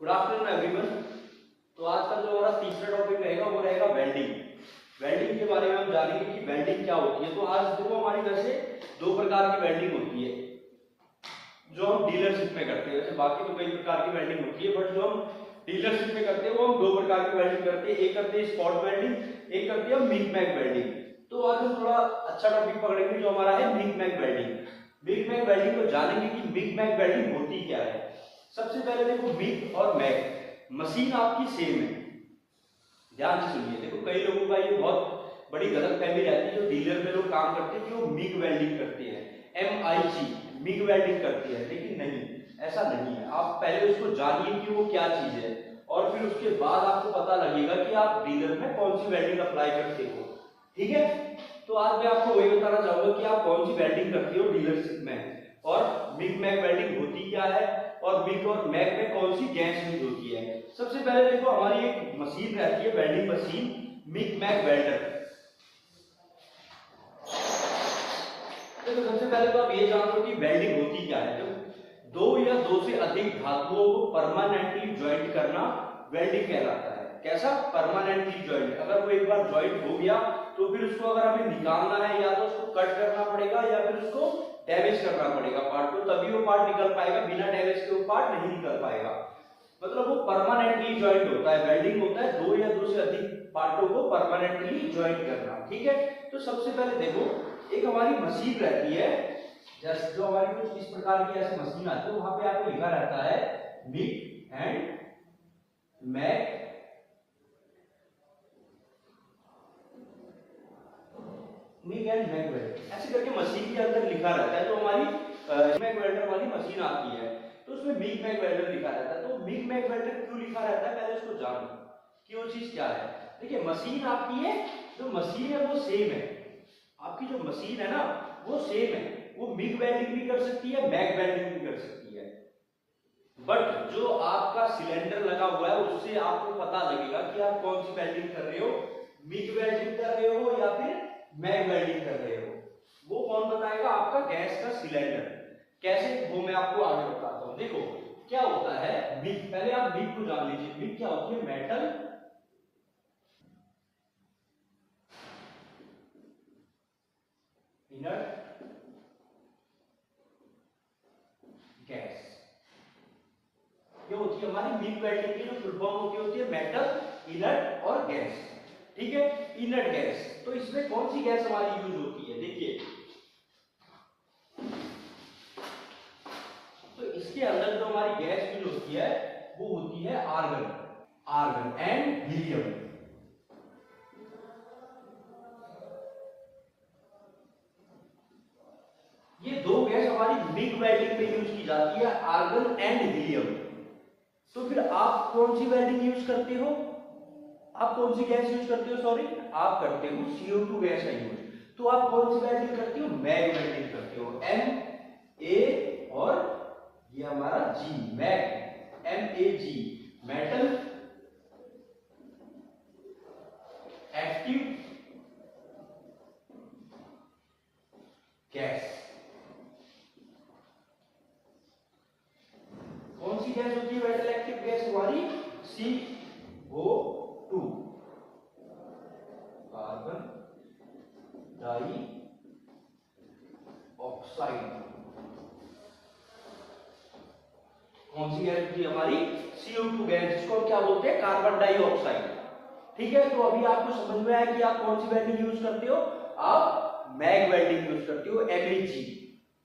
Good afternoon everyone. तो आज का जो हमारा तीसरा टॉपिक रहेगा वो रहेगा वेल्डिंग। वेल्डिंग के बारे में हम जानेंगे कि वेल्डिंग क्या होती है। तो आज देखो हमारी वैसे दो प्रकार की वेल्डिंग होती है जो हम डीलरशिप में करते हैं। वैसे बाकी तो कई प्रकार की वेल्डिंग होती है, बट जो हम डीलरशिप में करते हैं वो हम दो प्रकार की वेल्डिंग करते हैं। एक करते हैं स्पॉट वेल्डिंग, एक करते हैं मिग मैग वेल्डिंग। तो आज हम थोड़ा अच्छा टॉपिक पकड़ेंगे जो हमारा है MIG MAG welding. MIG MAG welding को जानेंगे कि मिग मैग वेल्डिंग होती क्या है। सबसे पहले देखो मिग और मैग मशीन आपकी सेम है, ध्यान से सुनिए। देखो कई लोगों का ये बहुत बड़ी गलतफहमी रहती है, जो डीलर में लोग काम करते हैं कि वो मिग वेल्डिंग करते हैं, MIG मिग वेल्डिंग करती है, लेकिन नहीं, ऐसा नहीं है। आप पहले उसको जानिए कि वो क्या चीज है और फिर उसके बाद आपको पता लगेगा कि आप डीलर में कौन सी वेल्डिंग अप्लाई करते हो। ठीक है, तो आज मैं आपको वही बताना चाहूंगा कि आप कौन सी वेल्डिंग करते हो डीलरशिप में, और मिग मैग वेल्डिंग होती क्या है, और मिग और मैग में कौन सी गैस यूज होती है। सबसे पहले देखो हमारी एक मशीन रहती है, welding machine, MIG MAG welder. तो सबसे पहले तो आप ये जान लो कि वेल्डिंग होती क्या है। तो दो या दो से अधिक धातुओं को परमानेंटली ज्वाइंट करना वेल्डिंग कहलाता है। कैसा? Permanently joint. अगर वो एक बार ज्वाइंट हो गया तो फिर उसको अगर हमें निकालना है, या तो उसको कट करना पड़ेगा या फिर उसको डैमेज करना पड़ेगा पार्ट को, तभी वो पार्ट निकल पाएगा। बिना डैमेज के वो पार्ट नहीं निकल पाएगा। मतलब वो परमानेंटली ज्वाइंट होता है। वेल्डिंग होता है दो या दो से अधिक पार्टों को परमानेंटली ज्वाइंट करना। ठीक है, तो सबसे पहले देखो एक हमारी मशीन रहती है, जैसे जो हमारी कुछ इस प्रकार की ऐसी मशीन आती है, वहां पे आपको लिखा रहता है MIG and MAG MIG and MAG welder, ऐसे करके मशीन के अंदर लिखा रहता है। तो हमारी मैग वेल्डर वाली मशीन आती है तो उसमें मिग मैग वेल्डर लिखा रहता है। तो मिग मैग वेल्डर क्यों लिखा रहता है, पहले उसको जानो कि वो चीज क्या है। देखिए मशीन आपकी है, जो मशीन है वो सेम है। आपकी जो मशीन है ना वो सेम है, वो मिग वेल्डिंग भी कर सकती है, मैग वेल्डिंग भी कर सकती है। बट जो आपका सिलेंडर लगा हुआ है उससे आपको पता लगेगा कि आप कौन सी वेल्डिंग कर रहे हो, मिग वेल्डिंग कर रहे हो या फिर मैग वेल्डिंग कर रहे हो। वो कौन बताएगा? आपका गैस का सिलेंडर। कैसे, वो मैं आपको आगे बताता हूं। देखो क्या होता है मिग, पहले आप मिग को जान लीजिए। मिग क्या होती है? मेटल इनर्ट गैस, ये होती है हमारी मिग वेल्डिंग की जो फुल फॉर्म होती है मेटल इनर्ट और गैस। ठीक है, इनर्ट गैस। तो इसमें कौन सी गैस हमारी यूज होती है? देखिए तो इसके अंदर जो हमारी गैस यूज होती है वो होती है आर्गन, आर्गन एंड हीलियम। ये दो गैस हमारी मिग वेल्डिंग में यूज की जाती है, आर्गन एंड हीलियम। तो फिर आप कौन सी वेल्डिंग यूज करते हो? आप कौन सी गैस यूज करते हो? सॉरी, आप करते हो CO2 गैस का यूज। तो आप कौन सी वेल्डिंग करते हो? मैग वेल्डिंग करते हो, MA और ये हमारा G, MAG, MAG, metal active gas. कौन सी गैस होती है मेटल एक्टिव गैस? हमारी CO2, कार्बन डाई ऑक्साइड। कौन सी गैस होती है हमारी? CO2 गैस, जिसको क्या बोलते हैं? Carbon dioxide. ठीक है, तो अभी आपको समझ में आया कि आप कौन सी वेल्डिंग यूज करते हो। आप मैग वेल्डिंग यूज करते हो, MEG,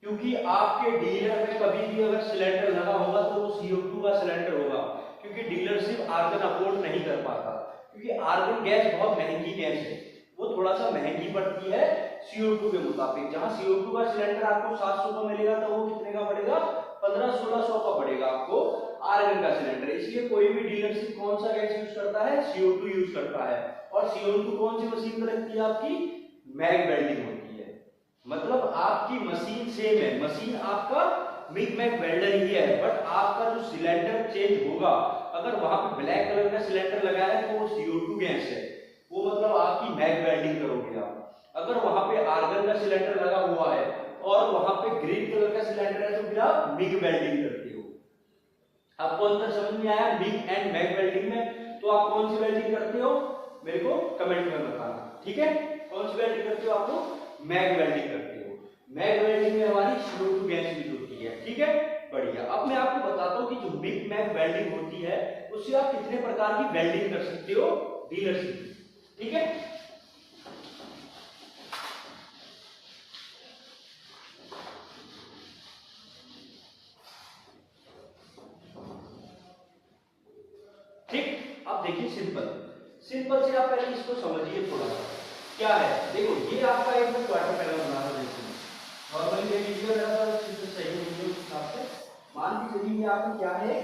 क्योंकि आपके डीलर में कभी भी अगर सिलेंडर लगा होगा तो वो CO2 का सिलेंडर होगा, क्योंकि डीलरशिप आर्गन अफोर्ड नहीं कर पाता, क्योंकि आर्गन गैस बहुत महंगी गैस है, वो थोड़ा सा महंगी पड़ती है CO2 के मुताबिक। जहां CO2 का सिलेंडर आपको 700 का मिलेगा तो वो कितने का पड़ेगा? 1500-1600 का पड़ेगा आपको आर्गन का सिलेंडर। इसलिए कोई भी डीलरशिप कौन सा गैस यूज करता है? CO2 यूज करता है। और CO2 कौन सी मशीन में लगती है? आपकी मैग वेल्डिंग होती है। मतलब आपकी मशीन सेम है, मशीन आपका मिग मैग वेल्डर ही है, बट आपका जो सिलेंडर चेंज होगा। अगर वहां पे ब्लैक कलर का सिलेंडर लगाया है तो वो CO2 गैस है, वो मतलब आपकी मैग वेल्डिंग करोगे आप। अगर वहां पे आर्गन का सिलेंडर लगा हुआ है और वहां पे ग्रीन कलर का सिलेंडर है तो फिर आप मिग वेल्डिंग करते हो। आपको अंतर समझ में आया मिग एंड मैग वेल्डिंग में? तो आप कौन सी वेल्डिंग करते हो मेरे को कमेंट में बताना, ठीक है? कौन सी वेल्डिंग करते हो? आप लोग मैग वेल्डिंग करते हो। मैग वेल्डिंग में हमारी CO2 गैस लीक होती है, ठीक है, बढ़िया। अब मैं आपको बताता हूँ कि जो मिग मैग वेल्डिंग होती है उससे आप कितने प्रकार की वेल्डिंग कर सकते हो डीलरशिप, ठीक है? ठीक, अब देखिए सिंपल से आप पहले इसको समझिए थोड़ा सा क्या है। देखो ये आपका एक क्वार्टर पैनल बना रहा है, नॉर्मली ये वीडियो मेरा तो चित्र सही नहीं है उस हिसाब से। मान के चलिए ये आपका क्या है,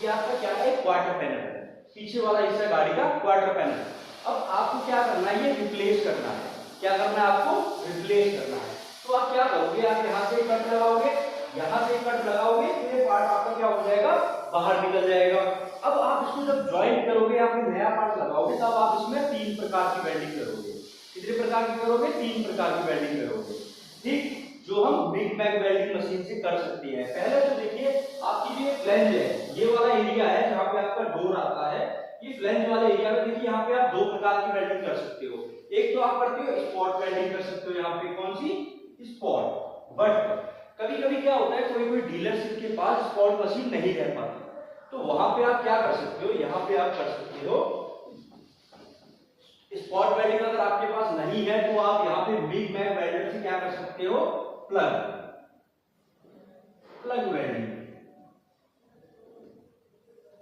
ये आपका क्या है, क्वार्टर पैनल है, पीछे वाला हिस्सा गाड़ी का क्वार्टर पैनल। अब आपको क्या करना है, ये रिप्लेस करना है। क्या करना है आपको? रिप्लेस करना है। तो आप क्या करोगे, आप यहाँ से कट लगाओगे, यहाँ से कट लगाओगे, तो ये पार्ट आपका क्या हो जाएगा, बाहर निकल जाएगा। अब आप इसको जब ज्वाइंट करोगे, आप नया पार्ट लगाओगे, तब आप इसमें 3 प्रकार की वेल्डिंग करोगे। कितने प्रकार की करोगे? 3 प्रकार की वेल्डिंग करोगे, ठीक, जो हम मिग मैग वेल्डिंग मशीन से कर सकते हैं। पहले तो देखिए आपकी जो फ्लैंज है, ये वाला एरिया है जहाँ पे आपका डोर आता है, ये फ्लैंज वाले एरिया में देखिए यहाँ पे आप 2 प्रकार की वेल्डिंग कर सकते हो। एक तो आप करते हो स्पॉट वेल्डिंग कर सकते हो, यहाँ पे कौन सी, स्पॉट। बट कभी कभी क्या होता है, कोई डीलरशिप के पास स्पॉट मशीन नहीं रह पाती, तो वहां पे आप क्या कर सकते हो, यहाँ पे आप कर सकते हो स्पॉट वेल्डिंग। अगर आपके पास नहीं है तो आप यहाँ पे मिग मैग वेल्डर से क्या कर सकते हो, प्लग वेल्डिंग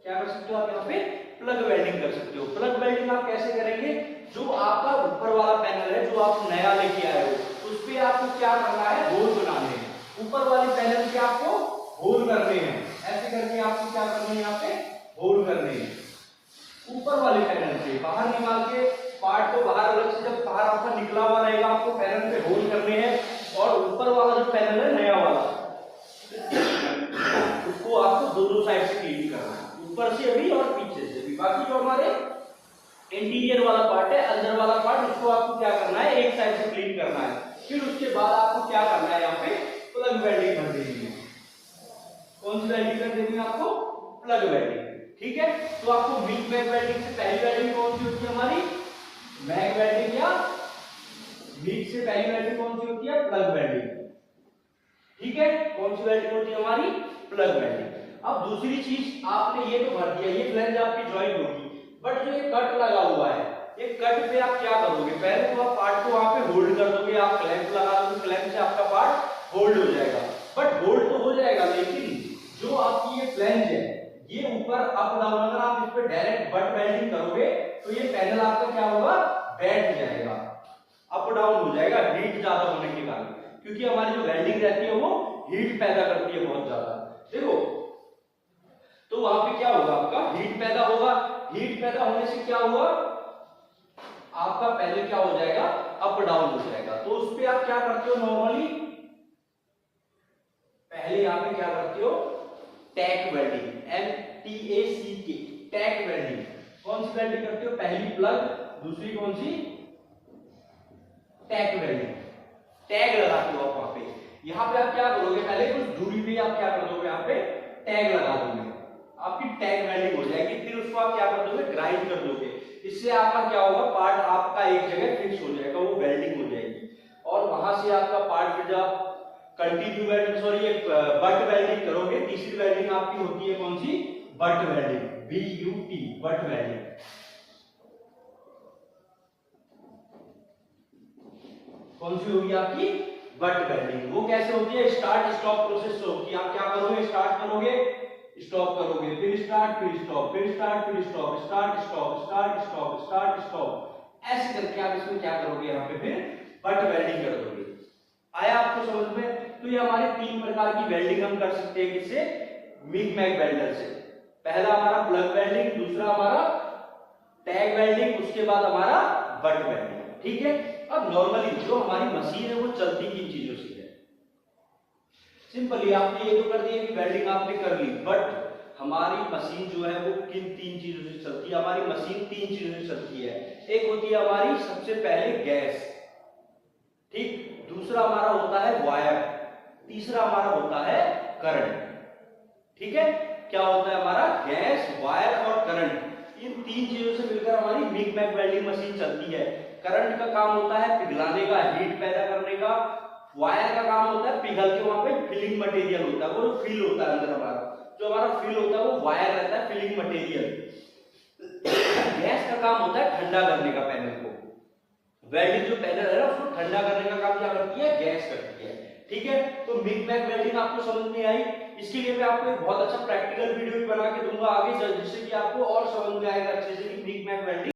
क्या कर सकते हो आप यहाँ पे, प्लग वेल्डिंग कर सकते हो। प्लग वेल्डिंग आप कैसे करेंगे, जो आपका ऊपर वाला पैनल है जो आप नया लेके आए हो, उस पे आपको क्या करना है, होल बनाने हैं। ऊपर वाले पैनल पे आपको होल करने हैं, ऐसे करके आपको क्या करना है, यहाँ पे होल करने हैं। ऊपर वाले पैनल से बाहर निकाल के पार्ट को बाहर अलग से, जब बाहर आपका निकला हुआ रहेगा, आपको पैनल पे होल करने हैं। और ऊपर वाला जो पैनल है नया वाला, उसको आपको दोनों साइड से क्लीन करना है, ऊपर से भी और पीछे से भी। बाकी जो हमारे इंटीरियर वाला पार्ट है, अंदर वाला पार्ट, उसको आपको क्या करना है, एक साइड से क्लीन करना है। फिर उसके बाद आपको क्या करना है, यहाँ पे प्लग वेल्डिंग कर देनी है। कौन सी वेल्डिंग कर देनी है आपको, प्लग वेल्डिंग, ठीक है। तो आपको मिग मैग वेल्डिंग से पहली वेल्डिंग कौन सी होती है हमारी, मैग वेल्डिंग, या मिग से पहली वेल्डिंग कौन सी होती है, प्लग वेल्डिंग, ठीक है। कौन सी वेल्डिंग होती है हमारी, प्लग वेल्डिंग। अब दूसरी चीज, आपने ये तो भर दिया, ये फ्लैंज आपकी ज्वाइंट होगी, बट जो ये कट लगा हुआ है, ये कट पे आप क्या करोगे, पहले तो आप पार्ट को वहां पे होल्ड कर दोगे, आप क्लैंप लगा दोगे, क्लैंप से आपका पार्ट होल्ड हो जाएगा। बट होल्ड तो हो जाएगा, लेकिन जो आपकी ये फ्लैंज है, ये ऊपर अप डाउन, अगर आप इस पे डायरेक्ट बट वेल्डिंग करोगे तो ये पैनल आपका क्या होगा, बैठ जाएगा, अप डाउन हो जाएगा, हीट ज्यादा होने के कारण। क्योंकि हमारी जो वेल्डिंग रहती है वो हीट पैदा करती है बहुत ज्यादा, देखो। तो वहां पे क्या होगा, आपका हीट पैदा होगा, हीट पैदा होने से क्या होगा, आपका पैनल क्या हो जाएगा, अप डाउन हो जाएगा। तो उस पे आप क्या करते हो, नॉर्मली पहले यहाँ पे क्या करते हो, टैक वेल्डिंग, MTACK, टैक वेल्डिंग। कौन सी वेल्डिंग करते हो, पहली प्लग, दूसरी कौन सी, टैक वेल्डिंग, टैग लगाते हो आप वहां पे। यहाँ पे आप क्या करोगे, पहले कुछ दूरी पे आप क्या कर दोगे, यहाँ पे टैग लगा दोगे, आपकी टैग वेल्डिंग हो जाएगी। फिर उसको आप क्या कर दोगे, ग्राइंड कर दोगे। इससे आपका क्या होगा, पार्ट आपका एक जगह फिक्स हो जाएगा, वो वेल्डिंग हो जाएगी। और वहां से आपका पार्ट फिर जब कंटिन्यू वेल्डिंग, सॉरी एक बट वेल्डिंग करोगे, तीसरी वेल्डिंग आपकी होती है कौन सी, butt welding, BUT, butt welding. कौन सी होगी आपकी, बट वेल्डिंग। वो कैसे होती है, स्टार्ट स्टॉप प्रोसेस से होती है। आप क्या करोगे, स्टार्ट करोगे, स्टॉप करोगे, फिर स्टार्ट, फिर स्टॉप, फिर स्टार्ट, फिर stop, start stop, start stop, start stop, ऐसे करके आप इसमें क्या करोगे, यहाँ पे फिर बट वेल्डिंग कर दोगे। आया आपको समझ में? तो ये हमारे 3 प्रकार की वेल्डिंग हम कर सकते हैं, किससे, मिग मैग वेल्डर से। पहला हमारा प्लग वेल्डिंग, दूसरा हमारा टैग वेल्डिंग, उसके बाद हमारा बट वेल्डिंग, ठीक है। अब नॉर्मली जो हमारी मशीन है वो चलती किन चीजों से है, सिंपली आपने ये तो कर दिया कि वेल्डिंग आपने कर ली, बट हमारी मशीन जो है वो किन 3 चीजों से चलती है, हमारी मशीन 3 चीजों से चलती है। एक होती है हमारी सबसे पहले गैस, ठीक। दूसरा हमारा होता है वायर, तीसरा हमारा होता है करंट। ठीक है, क्या होता है हमारा गैस, वायर और करंट, इन तीन चीजों से मिलकर हमारी मिग मैग वेल्डिंग मशीन चलती है। करंट का काम होता है पिघलाने का, हीट पैदा करने का। वायर का काम होता है पिघल के वहां पे फिलिंग मटेरियल होता है, वो जो फिल होता है अंदर हमारा, जो हमारा फिल होता है वो वायर रहता है, फिलिंग मटेरियल। गैस का काम होता है ठंडा करने का पैनल को। वेल्डिंग जो पैनल है ना उसको ठंडा करने का काम क्या करती है, गैस करती है। ठीक है, तो मिग मैग वेल्डिंग आपको समझ में आई। इसके लिए मैं आपको एक बहुत अच्छा प्रैक्टिकल वीडियो बना के दूंगा आगे, जिससे कि आपको और समझ में आएगा अच्छे से कि मिग मैग वेल्डिंग